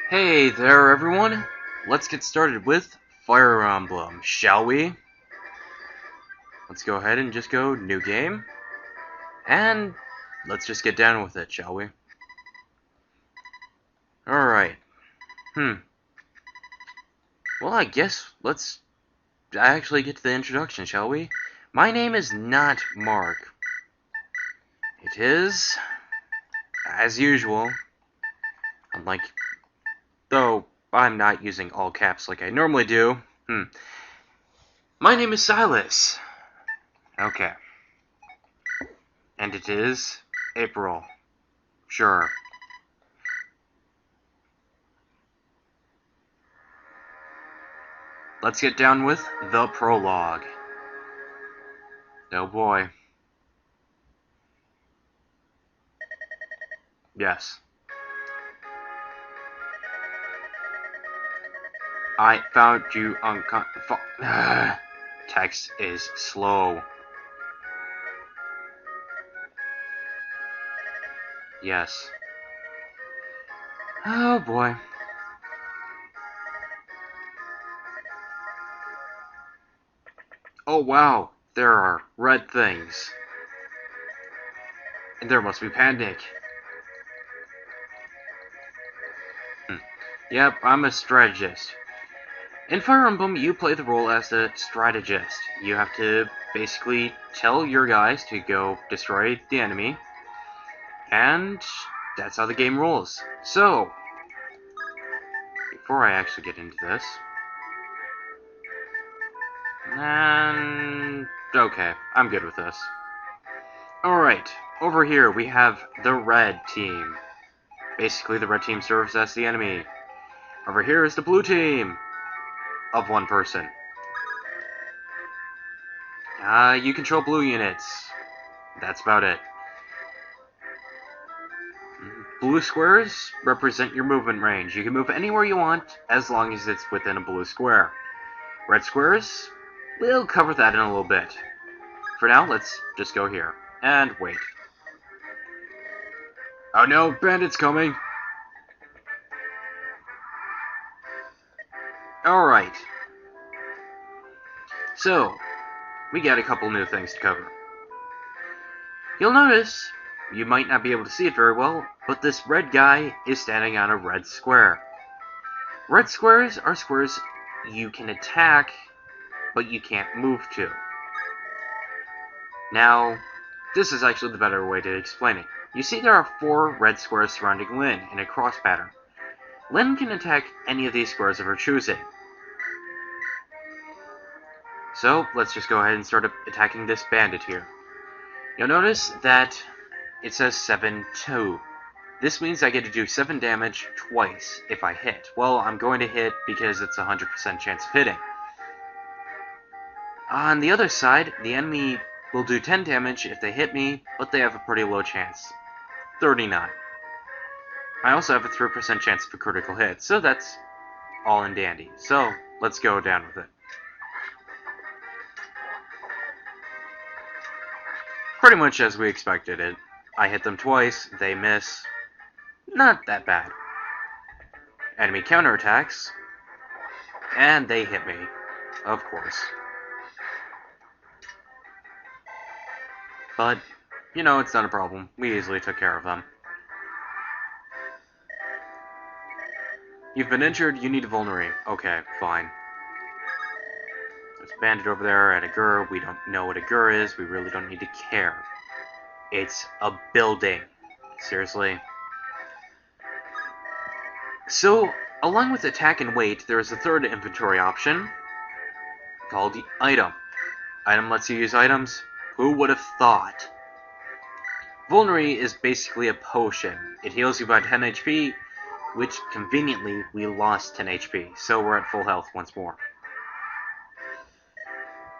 Hey there, everyone! Let's get started with Fire Emblem, shall we? Let's go ahead and just go new game, and let's just get down with it, shall we? Alright. Well, I guess let's actually get to the introduction, shall we? My name is not Mark. It is, as usual, unlike, though I'm not using all caps like I normally do. My name is Silas. Okay. And it is April. Sure. Let's get down with the prologue. Oh boy. Yes. I found you Text is slow. Yes. Oh boy. Oh wow, there are red things. And there must be panic. Yep, I'm a strategist. In Fire Emblem, you play the role as a strategist. You have to basically tell your guys to go destroy the enemy, and that's how the game rolls. So, before I actually get into this, and okay, I'm good with this. Alright, over here we have the red team. Basically, the red team serves as the enemy. Over here is the blue team of one person. You control blue units. That's about it. Blue squares represent your movement range. You can move anywhere you want as long as it's within a blue square. Red squares, we'll cover that in a little bit. For now, let's just go here. And wait. Oh no, bandits coming! Alright. So, we got a couple new things to cover. You'll notice, you might not be able to see it very well, but this red guy is standing on a red square. Red squares are squares you can attack, but you can't move to. Now, this is actually the better way to explain it. You see there are 4 red squares surrounding Lyn in a cross pattern. Lyn can attack any of these squares of her choosing. So, let's just go ahead and start attacking this bandit here. You'll notice that it says 7-2. This means I get to do 7 damage twice if I hit. Well, I'm going to hit because it's a 100% chance of hitting. On the other side, the enemy will do 10 damage if they hit me, but they have a pretty low chance. 39. I also have a 3% chance of a critical hit, so that's all in dandy. So, let's go down with it. Pretty much as we expected it. I hit them twice, they miss. Not that bad. Enemy counterattacks, and they hit me, of course. But, you know, it's not a problem. We easily took care of them. You've been injured, you need a vulnerary. Okay, fine. There's a bandit over there and a gur. We don't know what a gur is. We really don't need to care. It's a building. Seriously. So, along with attack and weight, there is a third inventory option called the item. Item lets you use items. Who would have thought? Vulnerary is basically a potion. It heals you by 10 HP, which conveniently we lost 10 HP, so we're at full health once more.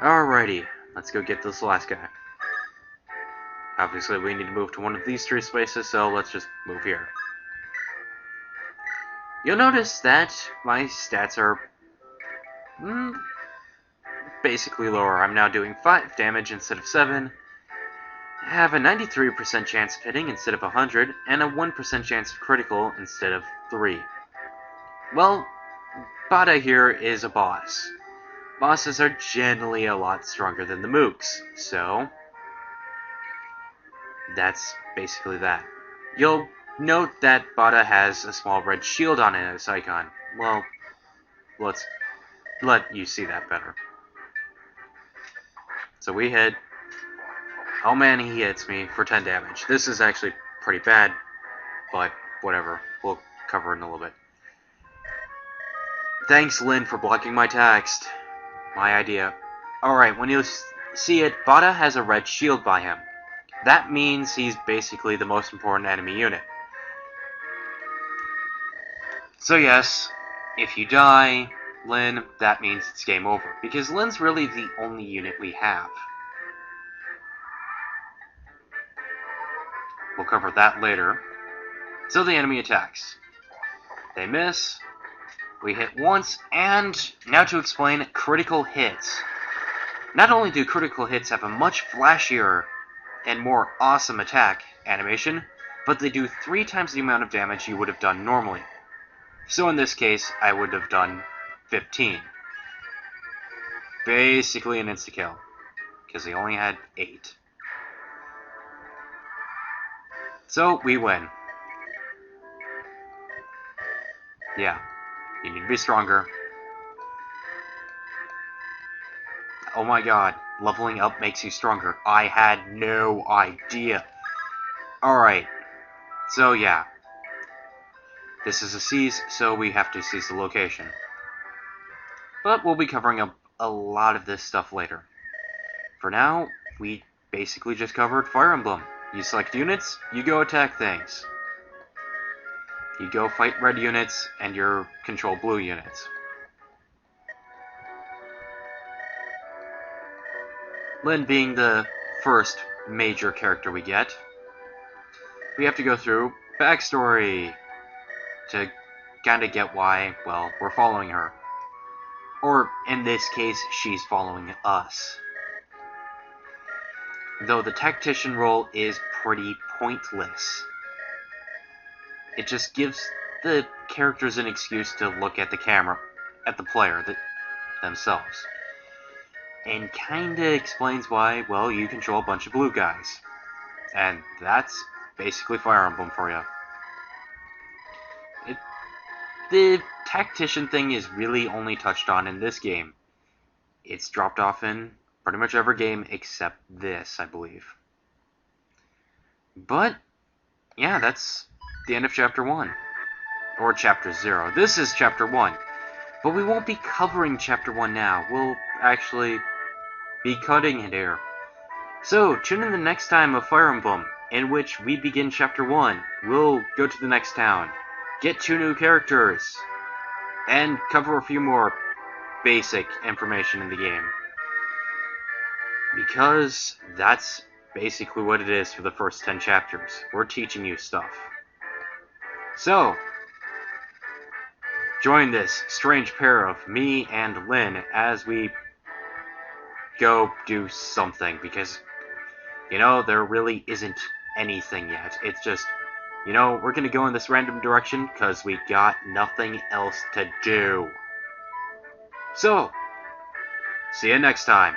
Alrighty, let's go get this last guy. Obviously we need to move to one of these 3 spaces, so let's just move here. You'll notice that my stats are basically lower. I'm now doing 5 damage instead of 7. I have a 93% chance of hitting instead of 100, and a 1% chance of critical instead of 3. Well, Bada here is a boss. Bosses are generally a lot stronger than the mooks, so that's basically that. You'll note that Bada has a small red shield on his icon. Well, let's let you see that better. So we hit. Oh man, he hits me for 10 damage. This is actually pretty bad, but whatever. We'll cover it in a little bit. Thanks, Lynn, for blocking my text. My idea. Alright, when you see it, Bada has a red shield by him. That means he's basically the most important enemy unit. So yes, if you die, Lynn, that means it's game over. Because Lynn's really the only unit we have. We'll cover that later. So the enemy attacks. They miss. We hit once, and now to explain critical hits. Not only do critical hits have a much flashier and more awesome attack animation, but they do 3 times the amount of damage you would have done normally. So in this case, I would have done 15. Basically an insta-kill, because he only had 8. So we win. Yeah, you need to be stronger. Oh my god, leveling up makes you stronger. I had no idea. Alright, so yeah. This is a seize, so we have to seize the location. But we'll be covering up a lot of this stuff later. For now, we basically just covered Fire Emblem. You select units, you go attack things. You go fight red units, and you control blue units. Lynn being the first major character we get, we have to go through backstory to kind of get why, well, we're following her. Or, in this case, she's following us. Though the tactician role is pretty pointless. It just gives the characters an excuse to look at the camera, at the player themselves. And kinda explains why, well, you control a bunch of blue guys. And that's basically Fire Emblem for you. The tactician thing is really only touched on in this game. It's dropped off in pretty much every game except this, I believe. But, yeah, that's the end of Chapter 1. Or Chapter 0. This is Chapter 1. But we won't be covering Chapter 1 now. We'll actually be cutting it here. So, tune in the next time of Fire Emblem, in which we begin Chapter 1. We'll go to the next town, get 2 new characters, and cover a few more basic information in the game. Because that's basically what it is for the first 10 chapters. We're teaching you stuff. So, join this strange pair of me and Lynn as we go do something, because, you know, there really isn't anything yet. It's just, you know, we're gonna go in this random direction because we got nothing else to do. So, see you next time.